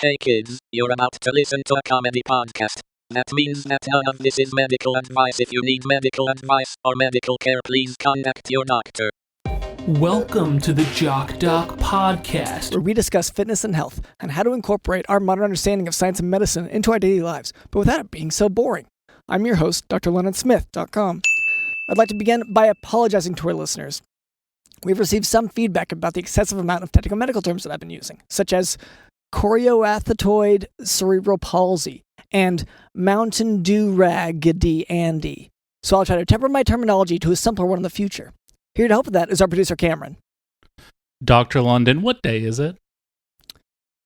Hey kids, you're about to listen to a comedy podcast. That means that none of this is medical advice. If you need medical advice or medical care, please contact your doctor. Welcome to the Jock podcast, where we discuss fitness and health and how to incorporate our modern understanding of science and medicine into our daily lives, but without it being so boring. I'm your host, drlennonsmith.com. I'd like to begin by apologizing to our listeners. We've received some feedback about the excessive amount of technical medical terms that I've been using, such as chorioathetoid cerebral palsy and Mountain Dew Raggedy Andy. So I'll try to temper my terminology to a simpler one in the future. Here to help with that is our producer, Cameron. Dr. London, what day is it?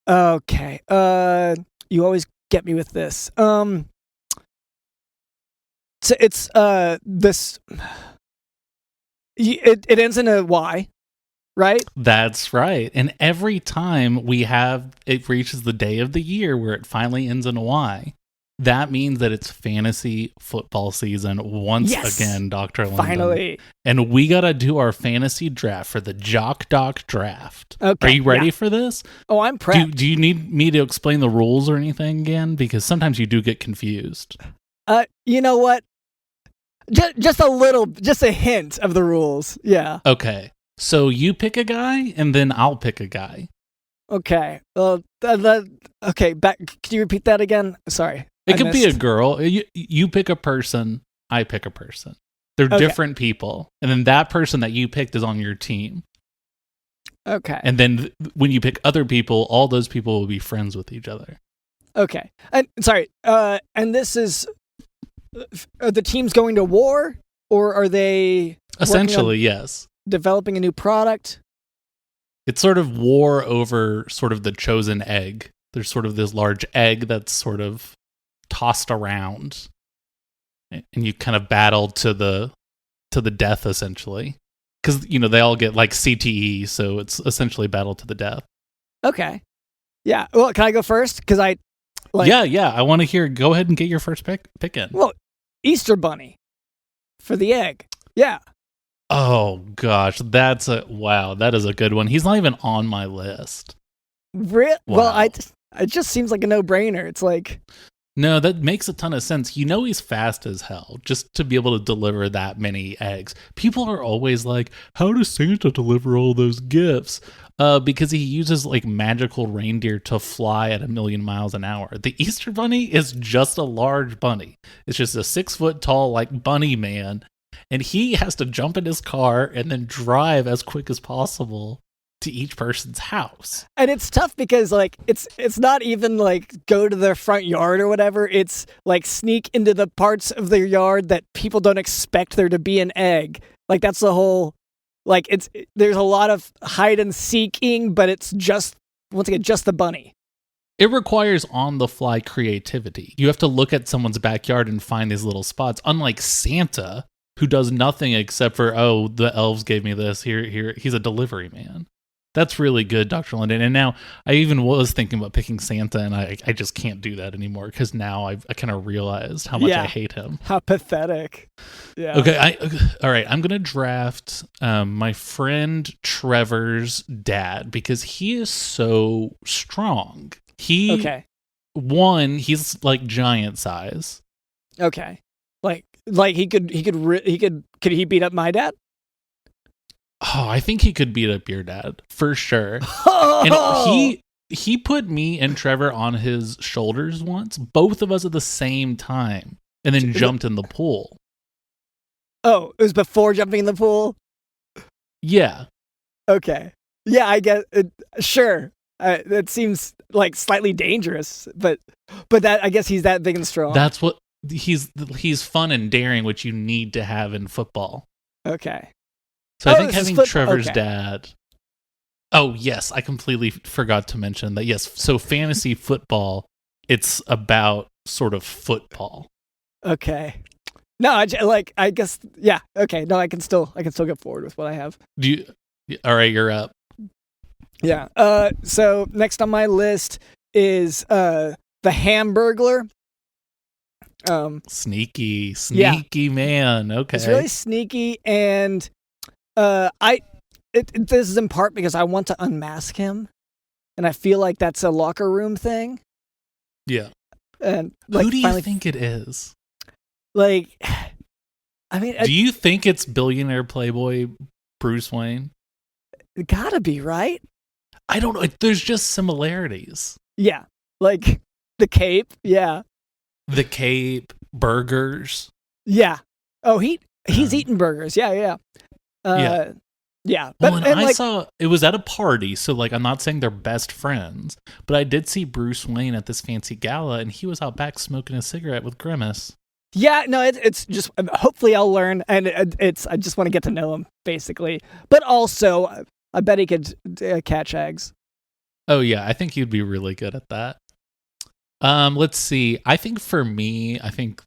Okay. You always get me with this. So it's this. It ends in a Y, right? That's right. And every time it reaches the day of the year where it finally ends in a Y, that means that it's fantasy football season once again, Dr. London. Finally. And we got to do our fantasy draft for the Jock draft. Okay. Are you ready for this? Oh, I'm prepped. Do you need me to explain the rules or anything again? Because sometimes you do get confused. You know what? Just a hint of the rules. Yeah. Okay. So you pick a guy, and then I'll pick a guy. Okay. Okay. Back. Can you repeat that again? Sorry. It could be a girl. You pick a person. I pick a person. They're different people, and then that person that you picked is on your team. Okay. And then when you pick other people, all those people will be friends with each other. Okay. And sorry. And this is. Are the teams going to war, or are they essentially yes developing a new product? It's sort of war over sort of the chosen egg. There's sort of this large egg that's sort of tossed around, and you kind of battle to the death essentially, because they all get like CTE, so it's essentially battle to the death. Okay. Yeah. Well, can I go first? Because I want to hear. Go ahead and get your first pick in. Well, Easter Bunny for the egg. Yeah. Oh gosh, that is a good one. He's not even on my list. Wow. Well, it just seems like a no-brainer. It's like, no, that makes a ton of sense. He's fast as hell just to be able to deliver that many eggs. People are always like, how does Santa deliver all those gifts? Because he uses like magical reindeer to fly at 1,000,000 miles an hour. The Easter Bunny is just a large bunny. It's just a 6-foot tall like bunny man, and he has to jump in his car and then drive as quick as possible to each person's house. And it's tough because like it's not even like go to their front yard or whatever. It's like sneak into the parts of their yard that people don't expect there to be an egg. Like that's the whole. Like there's a lot of hide and seeking, but it's just the bunny. It requires on-the-fly creativity. You have to look at someone's backyard and find these little spots. Unlike Santa, who does nothing except for, the elves gave me this. Here, he's a delivery man. That's really good, Dr. London. And now I even was thinking about picking Santa, and I just can't do that anymore because now I kind of realized how much I hate him. How pathetic. Yeah. Okay. All right. I'm going to draft my friend Trevor's dad because he is so strong. He's like giant size. Okay. Like could he beat up my dad? Oh, I think he could beat up your dad for sure. And he put me and Trevor on his shoulders once, both of us at the same time, and then jumped in the pool. Oh, it was before jumping in the pool? Yeah. Okay. Yeah, I guess. Sure. That seems like slightly dangerous, but that I guess he's that big and strong. That's what he's fun and daring, which you need to have in football. Okay. So I think having Trevor's dad. Oh, yes. I completely forgot to mention that. Yes. So fantasy football, it's about sort of football. Okay. No, I guess. Yeah. Okay. No, I can still go forward with what I have. All right. You're up. Yeah. So next on my list is the Hamburglar. Sneaky man. Okay. It's really sneaky, and this is in part because I want to unmask him. and I feel like that's a locker room thing. Yeah. And like, who do you think it is? Like, I mean, do you think it's billionaire playboy Bruce Wayne? It gotta be, right? I don't know. There's just similarities. Yeah, like the cape. Yeah, the cape, burgers. Yeah. Oh, he's eating burgers. Yeah. Yeah. But, well, and I saw it was at a party, so like I'm not saying they're best friends, but I did see Bruce Wayne at this fancy gala, and he was out back smoking a cigarette with Grimace. Yeah, no, it's just hopefully I'll learn, and I just want to get to know him basically, but also I bet he could catch eggs. Oh yeah, I think he'd be really good at that. Let's see. I think for me,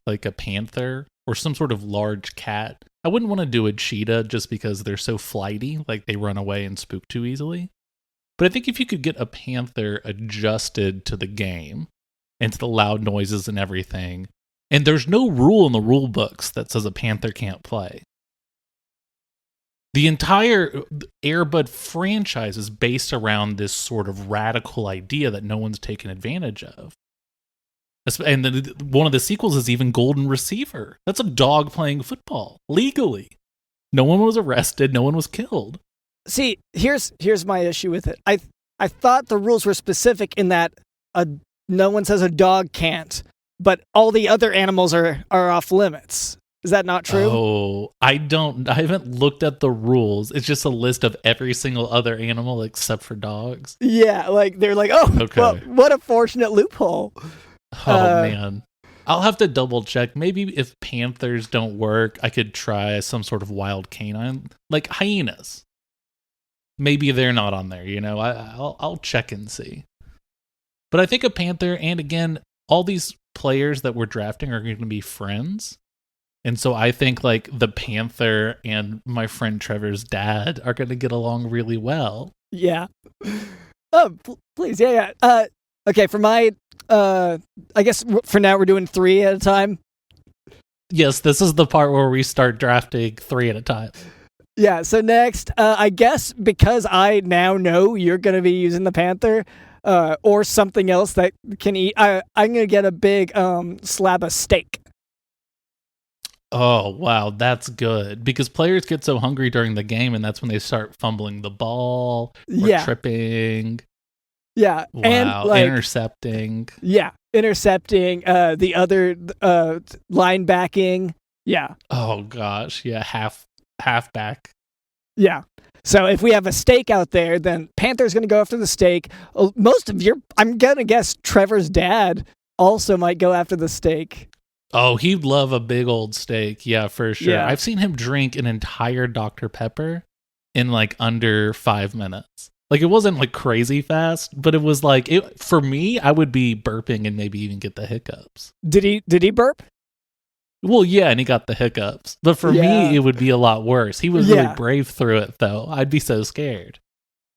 like a panther or some sort of large cat. I wouldn't want to do a cheetah just because they're so flighty, like they run away and spook too easily. But I think if you could get a panther adjusted to the game and to the loud noises and everything, and there's no rule in the rule books that says a panther can't play. The entire Air Bud franchise is based around this sort of radical idea that no one's taken advantage of. And then one of the sequels is even Golden Receiver. That's a dog playing football legally. No one was arrested. No one was killed. See, here's my issue with it. I thought the rules were specific in that no one says a dog can't, but all the other animals are off limits. Is that not true? Oh, I haven't looked at the rules. It's just a list of every single other animal except for dogs. Yeah, like they're like, oh, okay. Well, what a fortunate loophole. Oh, man. I'll have to double check. Maybe if panthers don't work, I could try some sort of wild canine, like hyenas. Maybe they're not on there, I'll check and see. But I think a panther, and again, all these players that we're drafting are going to be friends. And so I think like the panther and my friend Trevor's dad are going to get along really well. Yeah. Oh, please. Yeah. Okay, for my, I guess for now we're doing 3 at a time. Yes, this is the part where we start drafting 3 at a time. Yeah, so next, I guess because I now know you're going to be using the panther or something else that can eat, I'm going to get a big slab of steak. Oh, wow, that's good. Because players get so hungry during the game, and that's when they start fumbling the ball or tripping. Yeah. Wow. And intercepting. Yeah. Intercepting. The other linebacking. Yeah. Oh gosh. Yeah. Halfback. Yeah. So if we have a steak out there, then Panther's going to go after the steak. I'm going to guess Trevor's dad also might go after the steak. Oh, he'd love a big old steak. Yeah, for sure. Yeah. I've seen him drink an entire Dr. Pepper in like under 5 minutes. Like, it wasn't like crazy fast, but it was like, for me, I would be burping and maybe even get the hiccups. Did he burp? Well, yeah, and he got the hiccups. But for me, it would be a lot worse. He was really brave through it, though. I'd be so scared.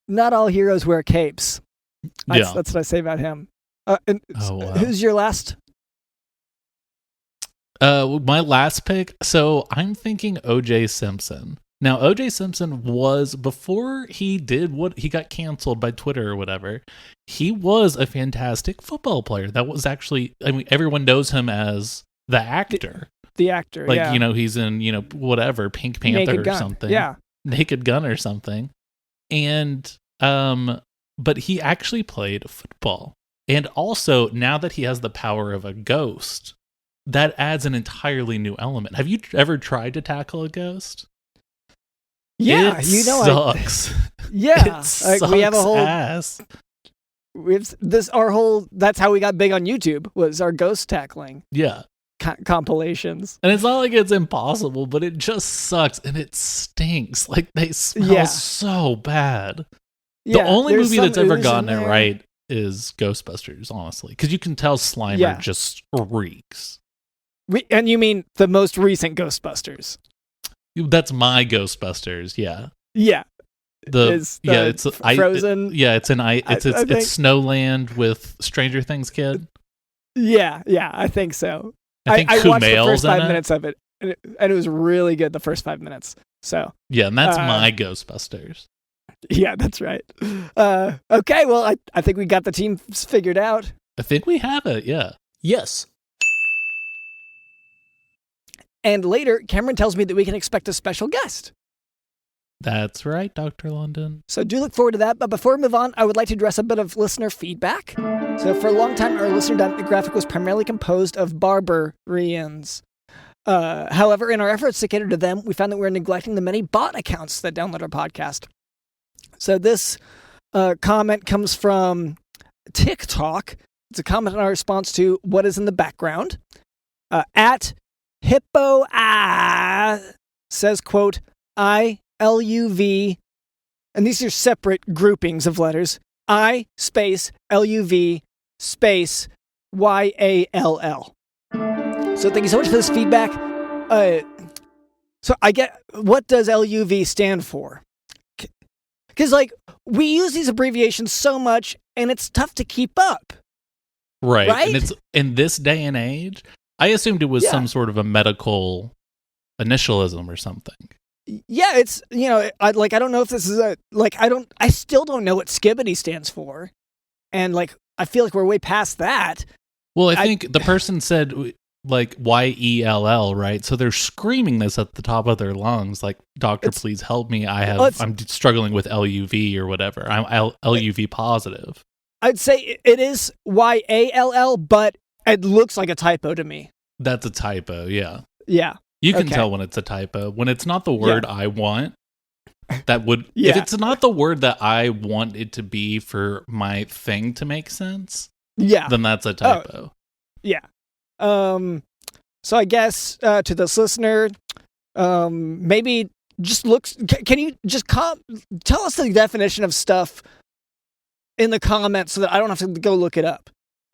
Not all heroes wear capes. That's what I say about him. Wow. Who's your last? My last pick, so I'm thinking O.J. Simpson. Now, O.J. Simpson was, before he did what he got canceled by Twitter or whatever, he was a fantastic football player. That was actually, I mean, everyone knows him as the actor. The actor, like, he's in, whatever, Pink Panther Naked or Gun. something. Yeah. Naked Gun or something. And, but he actually played football. And also, now that he has the power of a ghost, that adds an entirely new element. Have you ever tried to tackle a ghost? Yeah, it sucks. Yeah, it sucks we have a whole ass. That's how we got big on YouTube, was our ghost tackling. Yeah. Compilations. And it's not like it's impossible, but it just sucks and it stinks. Like, they smell so bad. Yeah, the only movie that's ever gotten it right is Ghostbusters, honestly, because you can tell Slimer just reeks. And you mean the most recent Ghostbusters? That's my Ghostbusters, yeah. Yeah. It's Frozen. It's Snowland with Stranger Things kid. Yeah, I think so. I think I watched the first 5 in minutes of it, and it was really good the first 5 minutes. So yeah, and that's my Ghostbusters. Yeah, that's right. Okay, well, I think we got the team figured out. I think we have it, yeah. Yes. And later, Cameron tells me that we can expect a special guest. That's right, Dr. London. So do look forward to that. But before we move on, I would like to address a bit of listener feedback. So for a long time, our listener demographic was primarily composed of barbarians. However, in our efforts to cater to them, we found that we were neglecting the many bot accounts that download our podcast. So this comment comes from TikTok. It's a comment in our response to what is in the background. At Hippo says, quote, ILUV, and these are separate groupings of letters, I space LUV space YALL. So thank you so much for this feedback. So I get, what does LUV stand for? Because, like, we use these abbreviations so much, and it's tough to keep up. Right. Right? And it's in this day and age, I assumed it was Yeah. some sort of a medical initialism or something. Yeah, it's, you know, I don't know if this is I still don't know what Skibbity stands for. And, like, I feel like we're way past that. Well, I think the person said, like, YELL, right? So they're screaming this at the top of their lungs, like, doctor, please help me. I'm struggling with LUV or whatever. I'm LUV positive. I'd say it is YALL, but it looks like a typo to me. That's a typo, yeah. Yeah. You can Okay. tell when it's a typo. When it's not the word I want, that would... Yeah. If it's not the word that I want it to be for my thing to make sense, Yeah. then that's a typo. Yeah. So I guess to this listener, maybe just looks. Can you just tell us the definition of stuff in the comments so that I don't have to go look it up?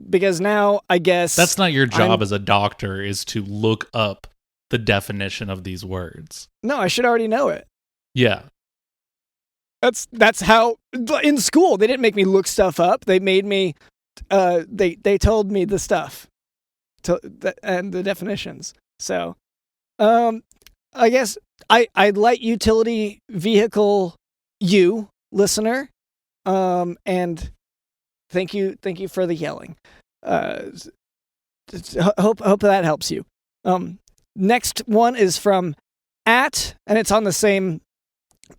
Because now I guess That's not your job as a doctor, is to look up the definition of these words. No, I should already know it. Yeah. That's how in school they didn't make me look stuff up. They made me. They told me the stuff. And the definitions. So, I guess I light utility vehicle you listener, and thank you for the yelling. Hope that helps you. Next one is from and it's on the same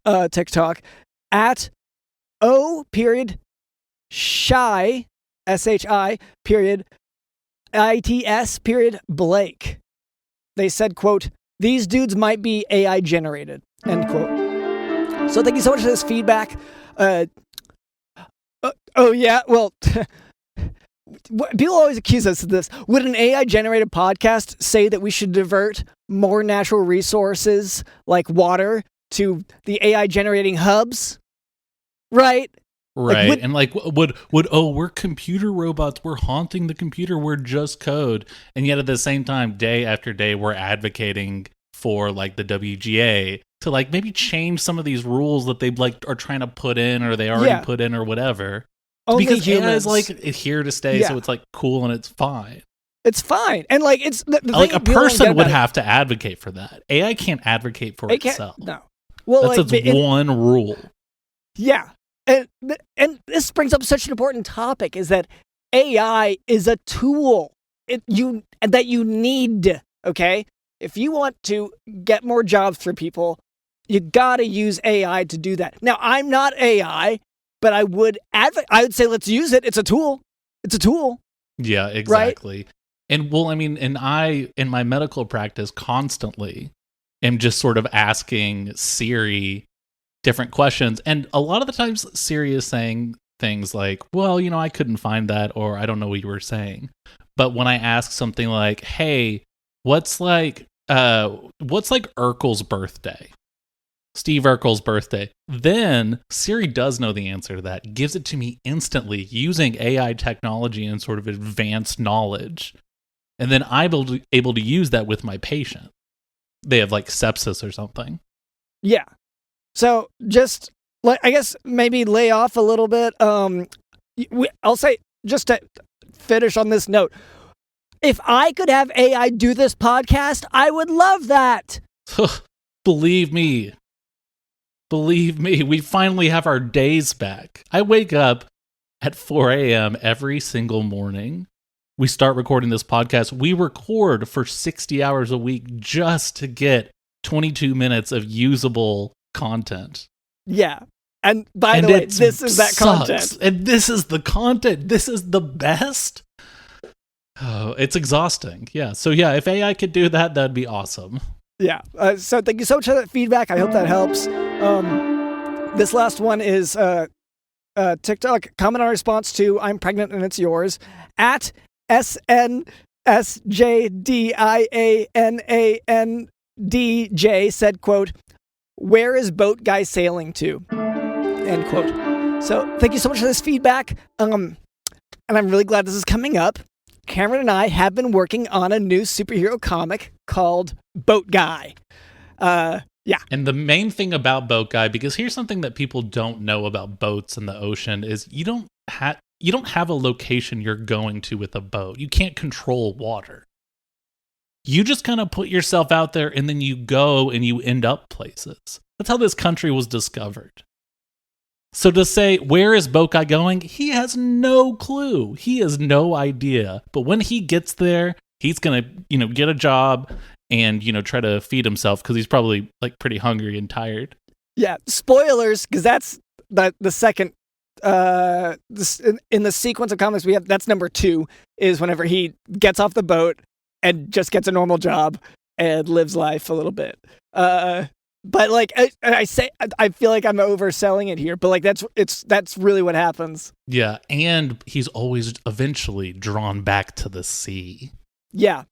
TikTok at O period shy SHI period ITS period Blake. They said, quote, these dudes might be AI generated, end quote. So thank you so much for this feedback. Oh yeah, well, people always accuse us of this. Would an AI generated podcast say that we should divert more natural resources like water to the AI generating hubs? Right? Right. And like, we're computer robots. We're haunting the computer. We're just code. And yet at the same time, day after day, we're advocating for like the WGA to like maybe change some of these rules that they like are trying to put in or they already put in or whatever. Only because AI humans. is like here to stay. So it's like cool and it's fine. It's fine. And like, it's the Like thing a people don't person get would about have to advocate for that. AI can't advocate for it can't- itself. No. Well, That's like, its one rule. Yeah. And this brings up such an important topic, is that AI is a tool that you need, okay? If you want to get more jobs for people, you gotta use AI to do that. Now, I'm not AI, but I would say let's use it. It's a tool. It's a tool. Yeah, exactly. Right? And well, I mean, and I, in my medical practice, constantly am just sort of asking Siri different questions. And a lot of the times Siri is saying things like, well, you know, I couldn't find that, or I don't know what you were saying. But when I ask something like, hey, what's like Urkel's birthday? Steve Urkel's birthday. Then Siri does know the answer to that, gives it to me instantly using AI technology and sort of advanced knowledge. And then I'm able to use that with my patient. They have like sepsis or something. Yeah. So just, I guess, maybe lay off a little bit. I'll say, just to finish on this note, if I could have AI do this podcast, I would love that. Believe me, Believe me, we finally have our days back. I wake up at 4 a.m. every single morning. We start recording this podcast. We record for 60 hours a week just to get 22 minutes of usable content. Yeah. And by the way, this is that content. And this is the content. This is the best. Oh, it's exhausting. Yeah. So yeah, if AI could do that, that'd be awesome. Yeah. So thank you so much for that feedback. I hope that helps. This last one is TikTok comment on response to "I'm pregnant and it's yours" at SNSJDIANANDJ said, quote, "Where is boat guy sailing to?" End quote. So thank you so much for this feedback. And I'm really glad this is coming up. Cameron and I have been working on a new superhero comic called Boat Guy. Yeah. And the main thing about Boat Guy, because here's something that people don't know about boats in the ocean, is you don't have a location you're going to with a boat. You can't control water. You just kind of put yourself out there and then you go and you end up places. That's how this country was discovered. So to say, where is Boat Guy going? He has no clue. He has no idea. But when he gets there, he's going to, get a job and, try to feed himself because he's probably like pretty hungry and tired. Yeah. Spoilers, because that's the second, in the sequence of comics we have, that's number 2, is whenever he gets off the boat and just gets a normal job and lives life a little bit. But like I feel like I'm overselling it here, but like that's really what happens. Yeah, and he's always eventually drawn back to the sea. Yeah,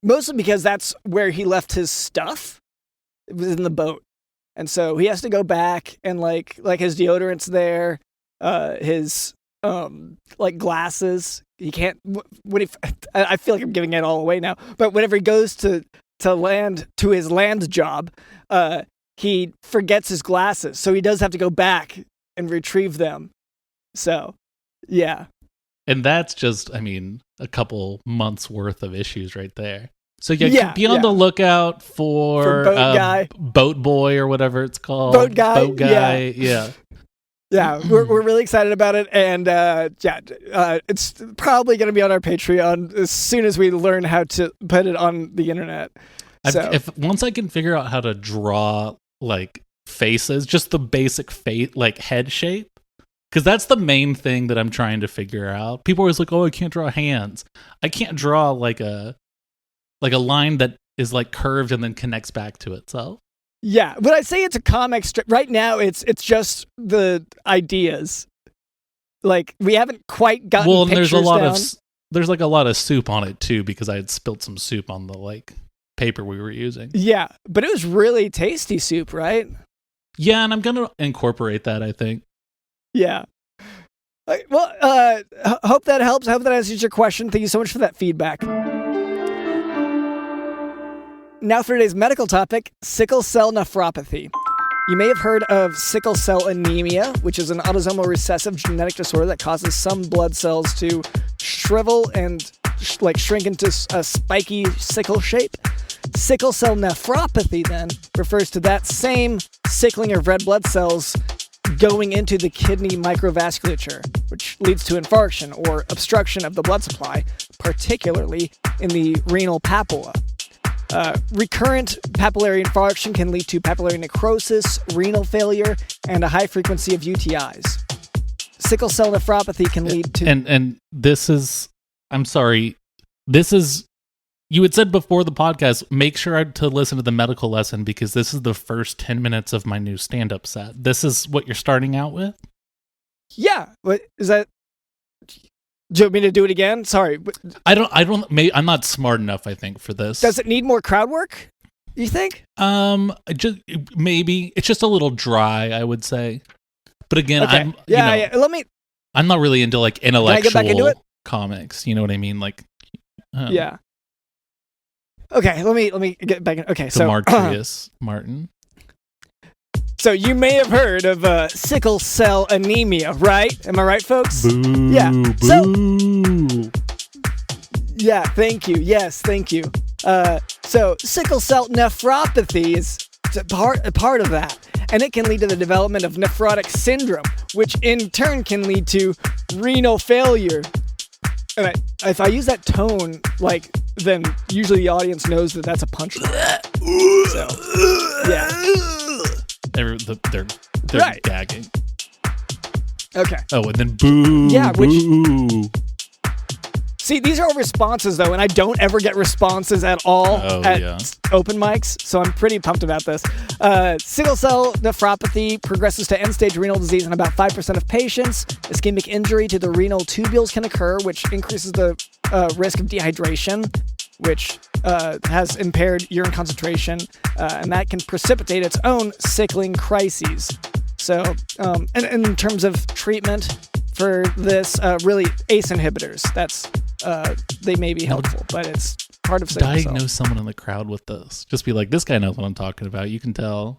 mostly because that's where he left his stuff. It was in the boat, and so he has to go back and like his deodorant's there, his like glasses. He can't I feel like I'm giving it all away now. But whenever he goes to land to his land job, he forgets his glasses, so he does have to go back and retrieve them. So, yeah. And that's just, a couple months worth of issues right there. So yeah, be on the lookout for Boat Guy. Boat Boy or whatever it's called. Boat Guy. Yeah. Yeah, we're really excited about it, and it's probably going to be on our Patreon as soon as we learn how to put it on the internet. So. Once I can figure out how to draw like faces, just the basic like head shape, because that's the main thing that I'm trying to figure out. People are always like, "Oh, I can't draw hands." I can't draw like a line that is like curved and then connects back to itself. Yeah, but I say it's a comic strip. Right now, it's just the ideas. Like we haven't quite gotten. Well, and there's a lot of soup on it too, because I had spilt some soup on the like paper we were using. Yeah, but it was really tasty soup, right? Yeah, and I'm gonna incorporate that, I think. Yeah. Well, hope that helps. I hope that answers your question. Thank you so much for that feedback. Now for today's medical topic, sickle cell nephropathy. You may have heard of sickle cell anemia, which is an autosomal recessive genetic disorder that causes some blood cells to shrivel and shrink into a spiky sickle shape. Sickle cell nephropathy then refers to that same sickling of red blood cells going into the kidney microvasculature, which leads to infarction or obstruction of the blood supply, particularly in the renal papilla. Recurrent papillary infarction can lead to papillary necrosis, renal failure, and a high frequency of UTIs. Sickle cell nephropathy can lead to... And this is... I'm sorry. This is... You had said before the podcast, make sure to listen to the medical lesson because this is the first 10 minutes of my new stand-up set. This is what you're starting out with? Yeah. What is that? Do you want me to do it again? Sorry. I'm not smart enough, I think, for this. Does it need more crowd work, you think? Maybe. It's just a little dry, I would say. But again, okay. I'm not really into like intellectual Can I get back into it? Comics. You know what I mean? Like, yeah. Okay, let me get back in. Okay, so Demetrius Martin. So you may have heard of sickle cell anemia, right? Am I right, folks? Boo, yeah. Boo. Yeah. Thank you. Yes, thank you. So sickle cell nephropathy is a part of that, and it can lead to the development of nephrotic syndrome, which in turn can lead to renal failure. And if I use that tone, like, then usually the audience knows that that's a punchline. So, yeah. They're right. gagging. Okay. Oh, and then boo. Yeah, boo. See, these are all responses, though, and I don't ever get responses at all at open mics, so I'm pretty pumped about this. Sickle cell nephropathy progresses to end-stage renal disease in about 5% of patients. Ischemic injury to the renal tubules can occur, which increases the risk of dehydration, which has impaired urine concentration, and that can precipitate its own sickling crises. So, and in terms of treatment for this, really ACE inhibitors, they may be helpful, but it's part of sickle cell. Diagnose someone in the crowd with this. Just be like, this guy knows what I'm talking about. You can tell.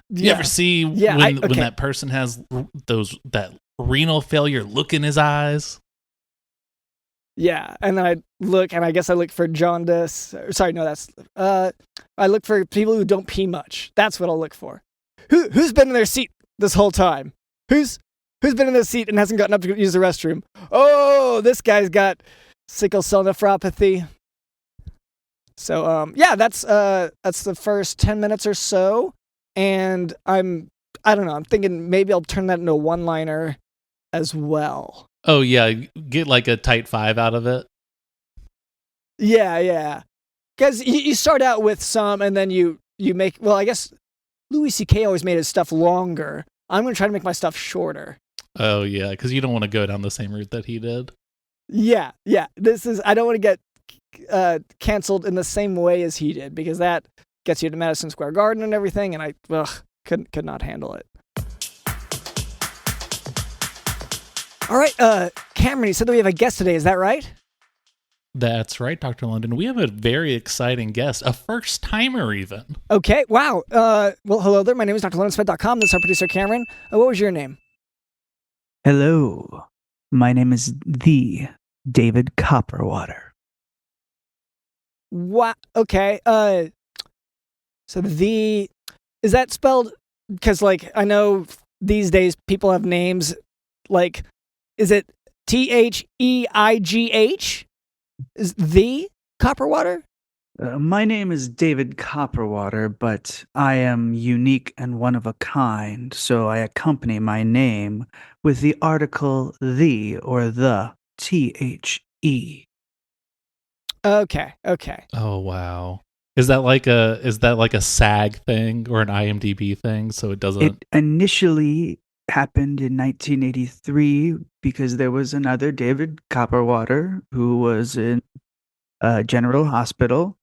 You ever see when that person has that renal failure look in his eyes? Yeah, and then I look for jaundice. Sorry, no, I look for people who don't pee much. That's what I'll look for. Who's been in their seat this whole time? Who's been in their seat and hasn't gotten up to use the restroom? Oh, this guy's got sickle cell nephropathy. So, that's the first 10 minutes or so, and I don't know, I'm thinking maybe I'll turn that into a one-liner as well. Oh, yeah, get like a tight 5 out of it. Yeah. Because you start out with some, and then you make, well, I guess Louis C.K. always made his stuff longer. I'm going to try to make my stuff shorter. Oh, yeah, because you don't want to go down the same route that he did. Yeah. I don't want to get canceled in the same way as he did, because that gets you to Madison Square Garden and everything, and I could not handle it. All right, Cameron, you said that we have a guest today, is that right? That's right, Dr. London. We have a very exciting guest, a first-timer even. Okay, wow. Well, hello there. My name is Dr. LondonSmith.com. This is our producer, Cameron. What was your name? Hello. My name is the David Copperwater. What? Okay. So is that spelled? Because, like, I know these days people have names like, is it Theigh? Is the Copperwater? My name is David Copperwater, but I am unique and one of a kind, so I accompany my name with the article the or the THE. Okay. Oh, wow. Is that like a SAG thing or an IMDb thing? So it doesn't. It initially happened in 1983 because there was another David Copperwater who was in General Hospital.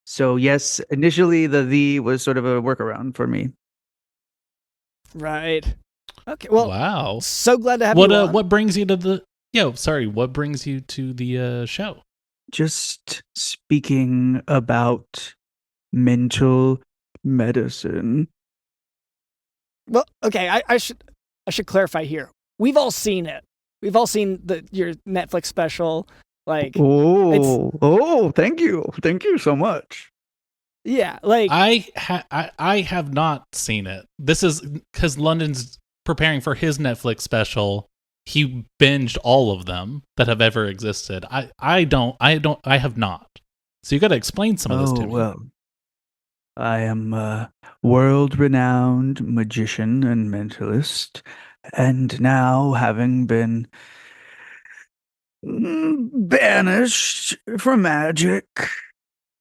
So yes, initially the was sort of a workaround for me. Right. Okay. Well. Wow. So glad to have you on. What brings you to the? What brings you to the show? Just speaking about mental medicine. Well, okay. I should clarify here. We've all seen it. We've all seen your Netflix special. Like, thank you so much. Yeah, like I have not seen it. This is because London's preparing for his Netflix special. He binged all of them that have ever existed. I have not. So you got to explain some of this to me. Well, I am a world-renowned magician and mentalist, and now having been banished from magic,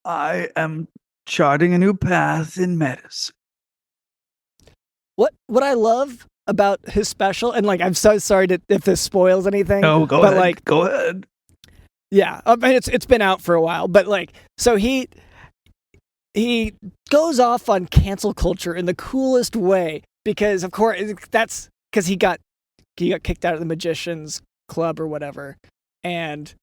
I am charting a new path in medicine. What I love about his special, and like I'm so sorry if this spoils anything. No, go ahead. Yeah, I mean it's been out for a while, but like so he goes off on cancel culture in the coolest way because of course that's because he got kicked out of the Magicians Club or whatever, and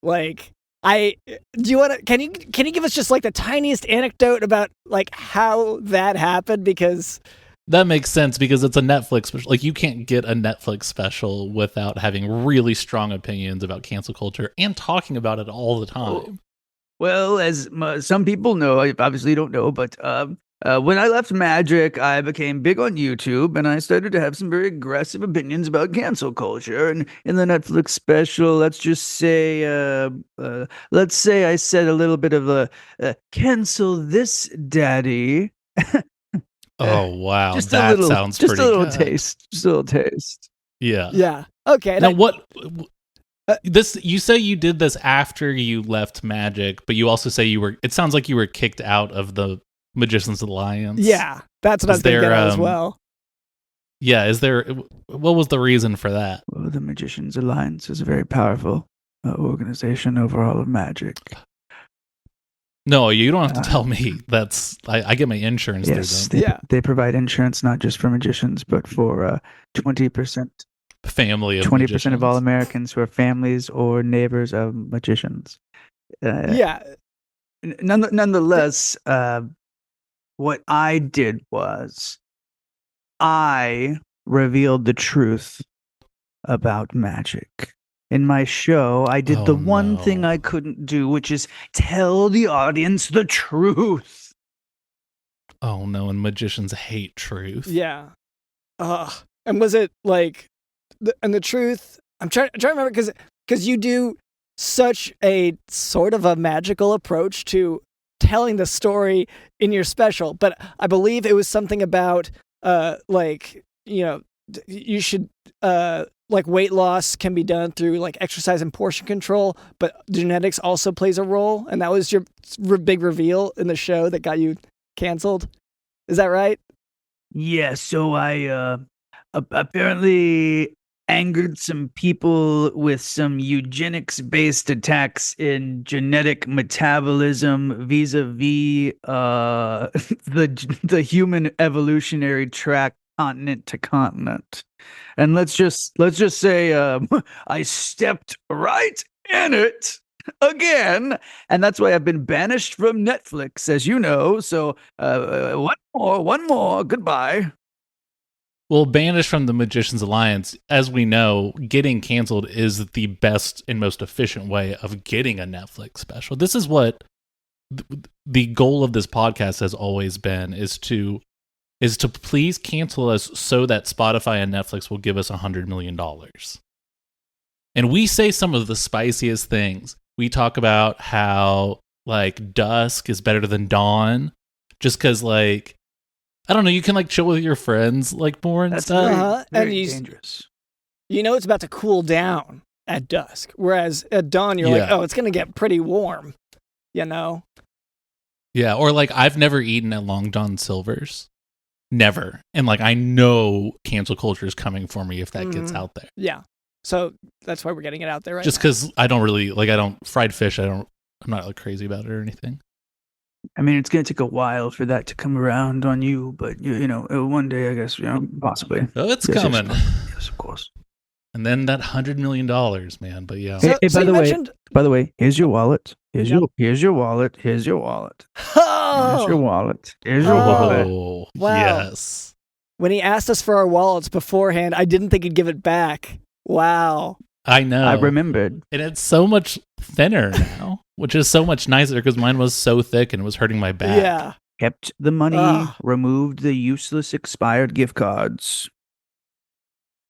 like can you give us just like the tiniest anecdote about like how that happened? Because that makes sense because it's a Netflix special. Like you can't get a Netflix special without having really strong opinions about cancel culture and talking about it all the time. Well, as some people know, I obviously don't know, but When I left magic, I became big on YouTube, and I started to have some very aggressive opinions about cancel culture. And in the Netflix special, let's say I said a little bit of a cancel this, daddy. Oh wow, Just that a little, sounds just pretty a little good. taste, just a little taste. Yeah. Yeah. Okay. Now what? This you say you did this after you left magic, but you also say you were. It sounds like you were kicked out of the Magicians Alliance. Yeah, that's what I was thinking as well. Yeah, what was the reason for that? Well, the Magicians Alliance is a very powerful organization over all of magic. No, you don't have to tell me. I get my insurance yes, through them. They provide insurance not just for magicians, but for 20% family of 20% magicians. of all Americans who are families or neighbors of magicians. Nonetheless, what I did was I revealed the truth about magic. In my show, I did the one thing I couldn't do, which is tell the audience the truth. Oh no, and magicians hate truth. Yeah. And was it like, the truth? I'm trying to remember because you do such a sort of a magical approach to telling the story in your special, but I believe it was something about you should weight loss can be done through like exercise and portion control, but genetics also plays a role, and that was your big reveal in the show that got you canceled. Is that right? Yeah, so I apparently angered some people with some eugenics-based attacks in genetic metabolism vis-a-vis the human evolutionary track continent to continent. And let's just say I stepped right in it again, and that's why I've been banished from Netflix, as you know. So one more, goodbye. Well, banished from the Magicians Alliance, as we know, getting canceled is the best and most efficient way of getting a Netflix special. This is what the goal of this podcast has always been, is to please cancel us so that Spotify and Netflix will give us $100 million. And we say some of the spiciest things. We talk about how like dusk is better than dawn, just because like, I don't know, you can like chill with your friends like more and stuff. Very dangerous. You know it's about to cool down at dusk, whereas at dawn you're like, oh, it's gonna get pretty warm, you know? Yeah, or like I've never eaten at Long John Silver's, never, and like I know cancel culture is coming for me if that gets out there. Yeah, so that's why we're getting it out there right just because I don't really like fried fish. I'm not like crazy about it or anything. I mean, it's going to take a while for that to come around on you, but you know, one day, I guess, possibly. Oh, it's coming. Yes, of course. And then that $100 million, man. But yeah. Hey, by the way, here's your wallet. Here's your wallet. Here's your wallet. Oh! Here's your wallet. Here's your wallet. Oh, wow. Yes. When he asked us for our wallets beforehand, I didn't think he'd give it back. Wow. I know. I remembered. And it's so much thinner now, which is so much nicer because mine was so thick and it was hurting my back. Yeah. Kept the money, removed the useless expired gift cards.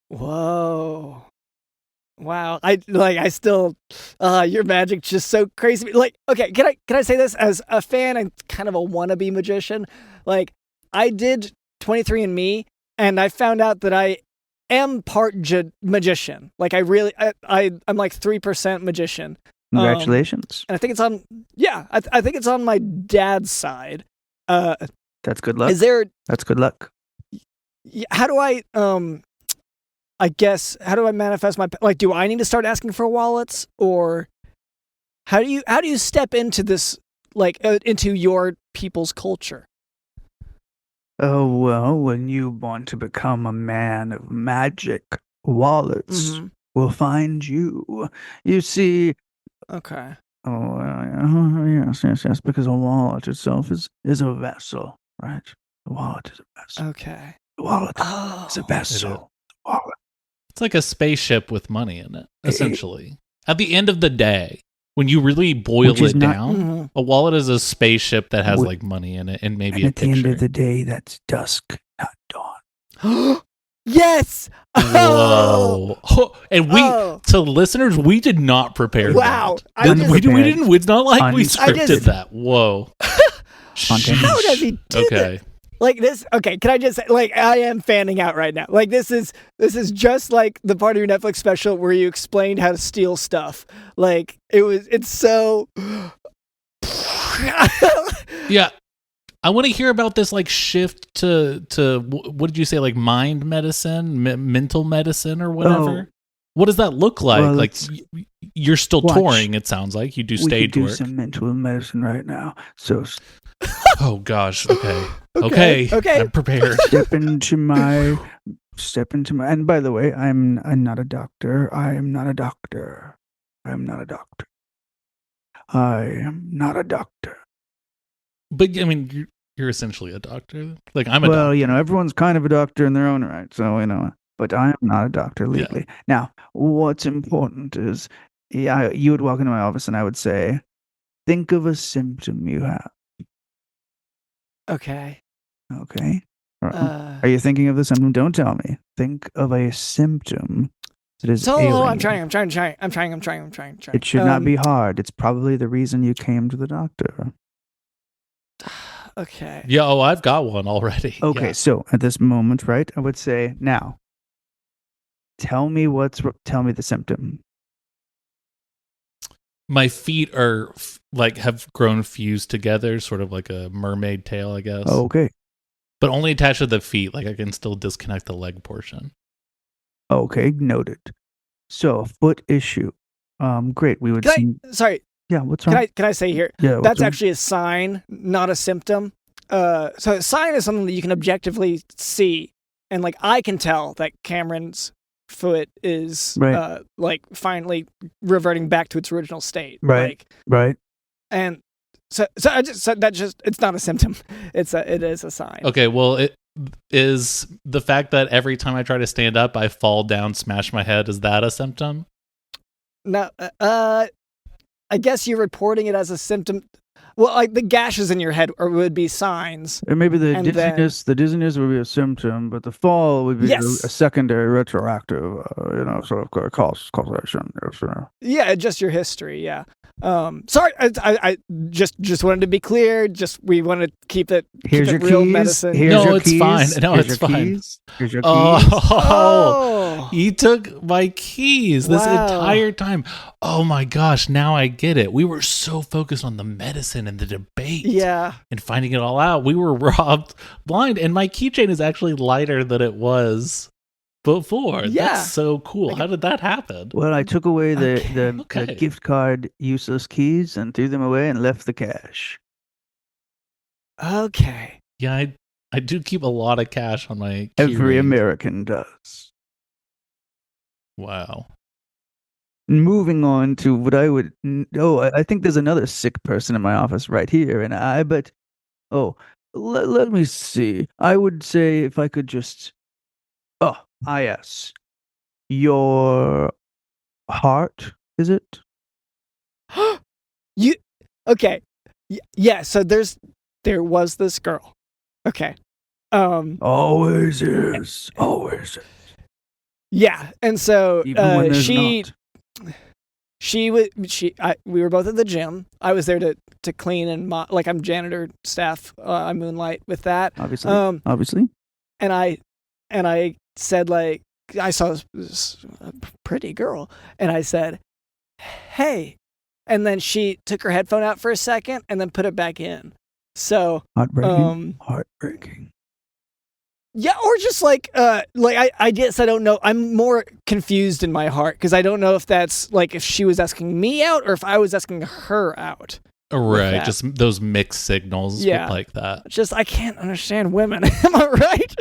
Whoa. Wow. I still your magic's just so crazy. Like, okay, can I say this as a fan and kind of a wannabe magician? Like, I did 23andMe and I found out that I am part magician. Like I'm like 3% magician. Congratulations. And I think it's on I think it's on my dad's side. That's good luck. That's good luck. How do I manifest my, like, do I need to start asking for wallets, or how do you step into this, like, into your people's culture? Oh, well, when you want to become a man of magic, wallets will find you. You see. Okay. Oh, yes, because a wallet itself is a vessel, right? The wallet is a vessel. Okay. The wallet is a vessel. The wallet. It's like a spaceship with money in it, essentially. At the end of the day, when you really boil it down, A wallet is a spaceship that has Wh- like money in it and maybe And a at the end picture. of the day, that's dusk, not dawn. Yes. Whoa! And we, Oh. to listeners, we did not prepare. Wow. That. We prepared. didn't. It's not like we Unscripted. scripted that. Whoa. Spontaneous. How does he do Okay. that? Like this, okay, can I just say, like, I am fanning out right now. Like, this is just like the part of your Netflix special where you explained how to steal stuff. Like, it's so... Yeah. I want to hear about this like shift to what did you say, like mind medicine, mental medicine or whatever? Oh. What does that look like? Well, like you're still watch. touring, it sounds like. You do We stage could do work. some mental medicine right now. So Oh gosh. Okay. Okay. I'm prepared. step into my. And by the way, I'm not a doctor. I am not a doctor. I am not a doctor. I am not a doctor. But I mean, you're essentially a doctor. Like I'm a Well, doctor. you know, everyone's kind of a doctor in their own right. So, you know, but I am not a doctor legally. Now, what's important is, yeah, you would walk into my office and I would say, think of a symptom you have. Okay. Okay. Are you thinking of the symptom? Don't tell me. Think of a symptom that is So, ailing I'm you. trying. It should not be hard. It's probably the reason you came to the doctor. Okay. Yeah, I've got one already. Okay, Yeah. so at this moment, right, I would say, now, tell me the symptom. My feet are like have grown fused together, sort of like a mermaid tail, I guess. Okay. But only attached to the feet. Like I can still disconnect the leg portion. Okay, noted. So, foot issue. Great. We would see. Sorry, Yeah, what's wrong? can I say here? Yeah, what's That's wrong? actually a sign, not a symptom. So a sign is something that you can objectively see. And like I can tell that Cameron's foot is Right. like finally reverting back to its original state. Right. Like, Right. and so it's not a symptom. It is a sign. Okay, well, it is the fact that every time I try to stand up, I fall down, smash my head. Is that a symptom? No, I guess you're reporting it as a symptom. Well, like the gashes in your head would be signs. Or maybe the And then- dizziness would be a symptom, but the fall would be Yes. a secondary retroactive, sort of causation. Yes, Yeah, just your history. Yeah. Sorry, I just wanted to be clear. We want to keep it Here's your real keys. medicine. Here's No, your it's keys. fine. No, Here's it's your fine. keys. Here's your keys. Oh, you took my keys this Wow. entire time. Oh my gosh, now I get it. We were so focused on the medicine and the debate. Yeah. And finding it all out. We were robbed blind. And my keychain is actually lighter than it was before. Yeah. That's so cool. How did that happen? Well, I took away the Okay. gift card useless keys and threw them away and left the cash. Okay. Yeah, I do keep a lot of cash on my key Every ring. American does. Wow. Moving on to what I would. I think there's another sick person in my office right here, and let me see. I would say if I could just. Yes. Your heart, is it? Okay. Yeah. So there was this girl. Okay. Always is. Always is. Yeah. And so Even when there's not. we were both at the gym. I was there to clean and like I'm janitor staff. I moonlight with that. Obviously. Obviously. And I said, like, I saw this pretty girl, and I said, "Hey," and then she took her headphone out for a second and then put it back in. So Heartbreaking. Heartbreaking. yeah, or just like I guess I don't know. I'm more confused in my heart because I don't know if that's like if she was asking me out or if I was asking her out. Right, that. just those mixed signals Yeah. like that. Just I can't understand women. Am I right?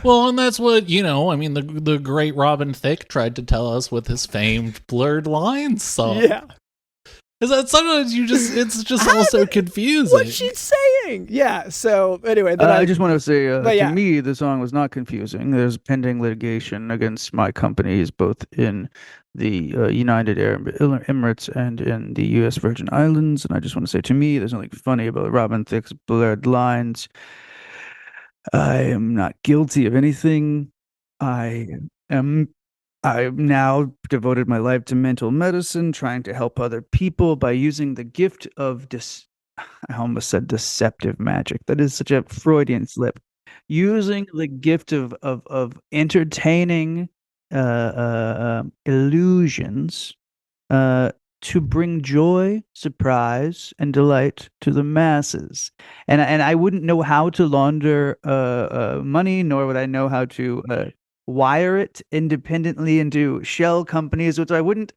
Well, and that's what, I mean, the great Robin Thicke tried to tell us with his famed Blurred Lines song. Yeah. Is that sometimes it's just also confusing. What'd she say thing. Yeah. So anyway, then I just want to say, but yeah. to me, the song was not confusing. There's pending litigation against my companies, both in the United Arab Emirates and in the U.S. Virgin Islands. And I just want to say, to me, there's nothing funny about Robin Thicke's blurred lines. I am not guilty of anything. I am. I've now devoted my life to mental medicine, trying to help other people by using the gift of I almost said deceptive magic. That is such a Freudian slip. Using the gift of entertaining illusions to bring joy, surprise, and delight to the masses. And I wouldn't know how to launder money, nor would I know how to wire it independently into shell companies, which I wouldn't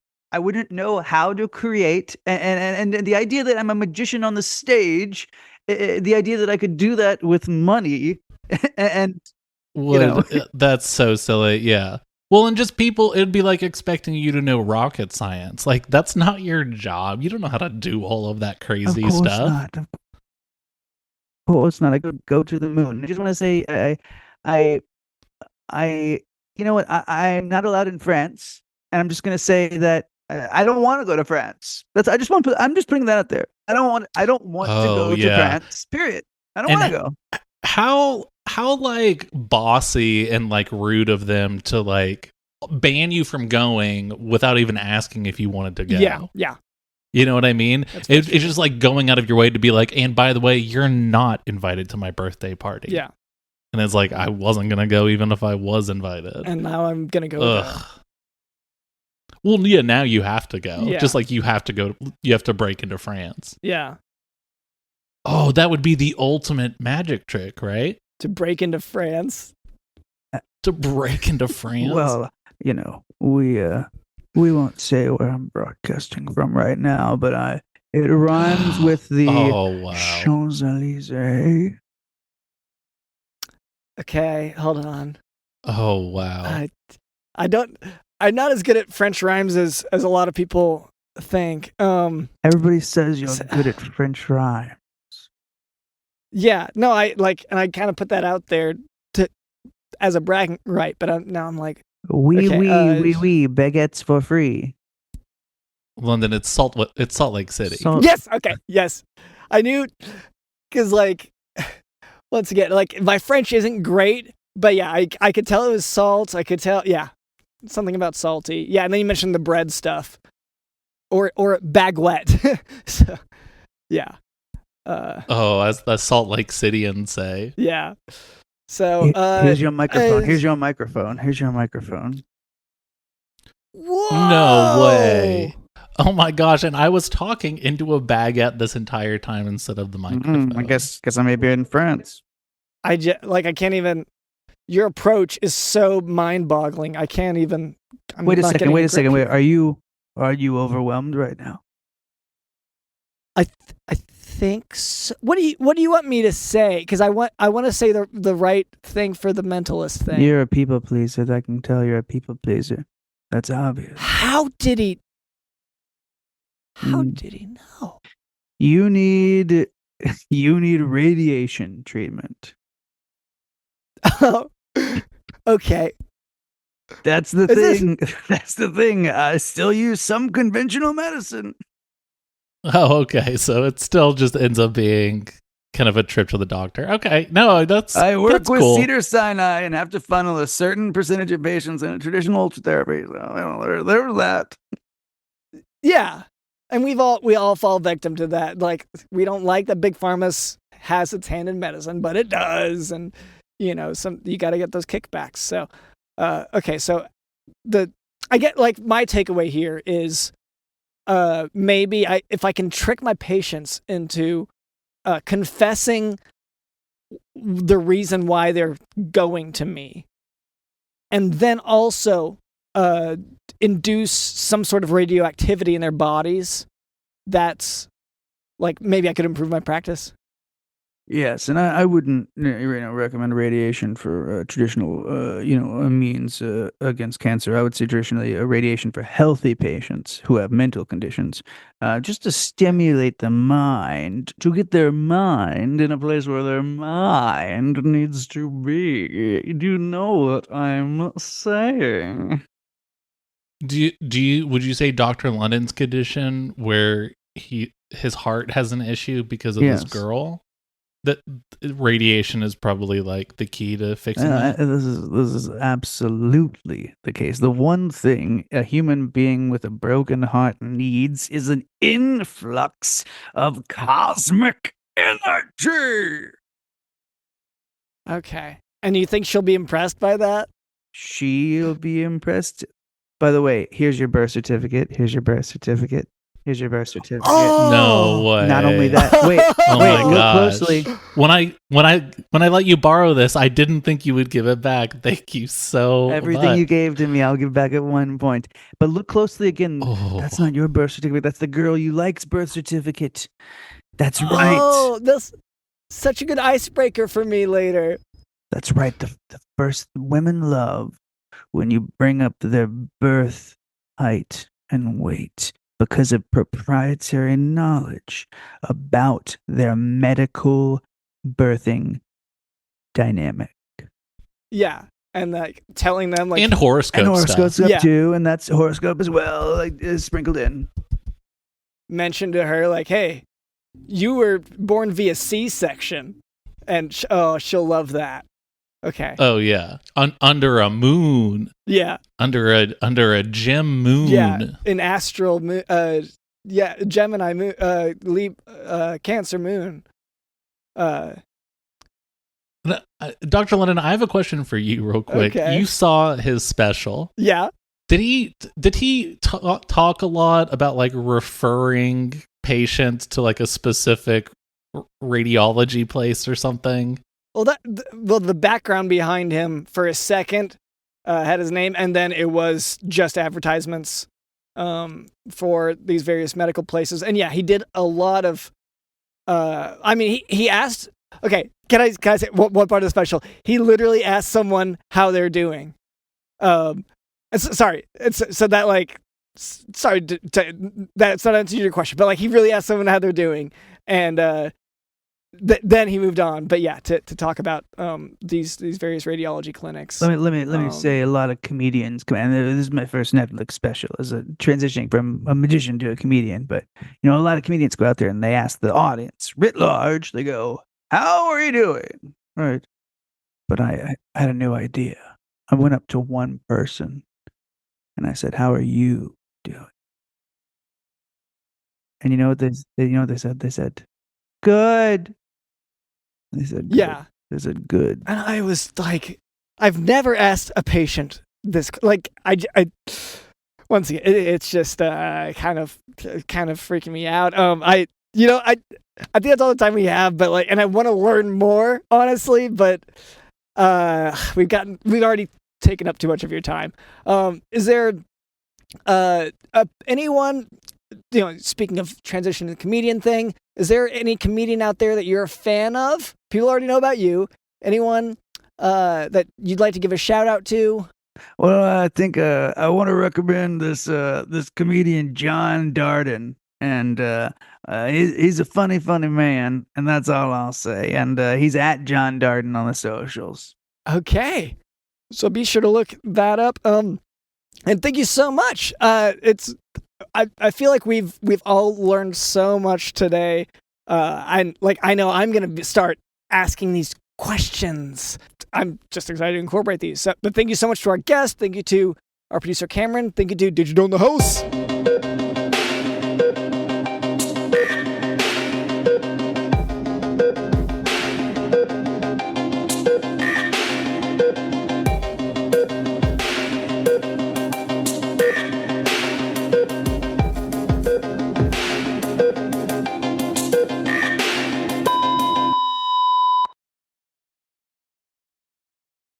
know how to create. And the idea that I'm a magician on the stage, the idea that I could do that with money, and that's so silly. Yeah. Well, and just people, it'd be like expecting you to know rocket science. Like, that's not your job. You don't know how to do all of that crazy stuff. Not. Of course not. I could go to the moon. I just want to say, you know what? I'm not allowed in France, and I'm just going to say that I don't want to go to France. I'm just putting that out there. I don't want to go to France. Period. I don't want to go. How like bossy and like rude of them to like ban you from going without even asking if you wanted to go. Yeah. You know what I mean? It's just like going out of your way to be like, and by the way, you're not invited to my birthday party. Yeah. And it's like, I wasn't going to go even if I was invited. And now I'm going to go. Well, yeah, now you have to go. Yeah. Just like you have to go, you have to break into France. Yeah. Oh, that would be the ultimate magic trick, right? To break into France. To break into France? Well, we won't say where I'm broadcasting from right now, but it rhymes with the Champs-Élysées. Okay, hold on. Oh, wow. I'm not as good at French rhymes as a lot of people think. Everybody says you're good at French rhymes. Yeah, no, and I kind of put that out there as a bragging right, but now I'm like, oui, baguettes for free. London, it's Salt Lake City. Yes, okay, yes, I knew, because like, once again, like my French isn't great, but yeah, I could tell it was salt. I could tell, yeah, something about salty. Yeah, and then you mentioned the bread stuff, or baguette. So, yeah. As the Salt Lake Cityans say. Yeah. So here's your microphone. Here's your microphone. Whoa! No way. Oh my gosh! And I was talking into a baguette this entire time instead of the microphone. I guess I may be in France. I can't even. Your approach is so mind-boggling. I can't even. Wait a second. Wait, are you overwhelmed right now? I think so. What do you want me to say? Because I want to say the right thing for the mentalist thing. You're a people pleaser. I can tell you're a people pleaser. That's obvious. How did he know? You need radiation treatment. Oh, okay. That's the thing. That's the thing. I still use some conventional medicine. Oh, okay. So it still just ends up being kind of a trip to the doctor. Okay. No, I work with cool. Cedars-Sinai and have to funnel a certain percentage of patients in a traditional ultrotherapy. So there's that. Yeah. And we all fall victim to that. Like, we don't like that Big Pharma has its hand in medicine, but it does. And you got to get those kickbacks. So, okay. So I get, like, my takeaway here is, maybe if I can trick my patients into confessing the reason why they're going to me, and then also induce some sort of radioactivity in their bodies, that's like, maybe I could improve my practice. Yes, and I wouldn't recommend radiation for traditional means against cancer. I would say traditionally radiation for healthy patients who have mental conditions, just to stimulate the mind, to get their mind in a place where their mind needs to be. Do you know what I'm saying? Would you say Dr. London's condition where his heart has an issue because of this Yes. girl? That radiation is probably like the key to fixing that. This is absolutely the case. The one thing a human being with a broken heart needs is an influx of cosmic energy. Okay. And you think she'll be impressed by that? She'll be impressed. By the way, here's your birth certificate. Here's your birth certificate. Here's your birth certificate. No way. Not only that. Wait, Oh wait, my look gosh. closely. When I let you borrow this, I didn't think you would give it back. Thank you so Everything much. you gave to me, I'll give back at one point. But look closely again. Oh. That's not your birth certificate. That's the girl you like's birth certificate. That's right. Oh, that's such a good icebreaker for me later. That's right. The first women love when you bring up their birth height and weight because of proprietary knowledge about their medical birthing dynamic. Yeah. And like telling them like and horoscope And horoscope stuff. stuff too, and that's horoscope as well, like is sprinkled in. mention to her like, hey, you were born via C-section. And she'll love that. Okay. Oh yeah, under a moon. Yeah. Under a gem moon. Yeah. An astral moon. Gemini moon. Cancer moon. Dr. Lennon, I have a question for you real quick. Okay. You saw his special. Yeah. Did he talk a lot about like referring patients to like a specific radiology place or something? Well, the background behind him for a second had his name, and then it was just advertisements for these various medical places. And yeah, he did a lot of. He asked. Okay, can I say what part of the special? He literally asked someone how they're doing. Sorry, that's not answering your question, but like he really asked someone how they're doing, and then he moved on. But yeah, to talk about these various radiology clinics. Let me say a lot of comedians, and this is my first Netflix special as a transitioning from a magician to a comedian. But a lot of comedians go out there and they ask the audience writ large. They go, "How are you doing?" Right. But I had a new idea. I went up to one person and I said, "How are you doing?" And you know what they said? They said, "Good." They said, "Good." Yeah. They said, "Good." And I was like, I've never asked a patient this. Like, I once again, it's just kind of freaking me out. I think that's all the time we have, but like, and I want to learn more, honestly. But we've already taken up too much of your time. Is there anyone? Speaking of transition to the comedian thing, is there any comedian out there that you're a fan of? People already know about you. Anyone that you'd like to give a shout out to? Well, I think I want to recommend this comedian John Dardenne, and he's a funny man, and that's all I'll say. And he's at John Dardenne on the socials. Okay, so be sure to look that up. And thank you so much. I feel like we've all learned so much today. I know I'm gonna start asking these questions. I'm just excited to incorporate these. But thank you so much to our guest. Thank you to our producer Cameron. Thank you to Digital in the House.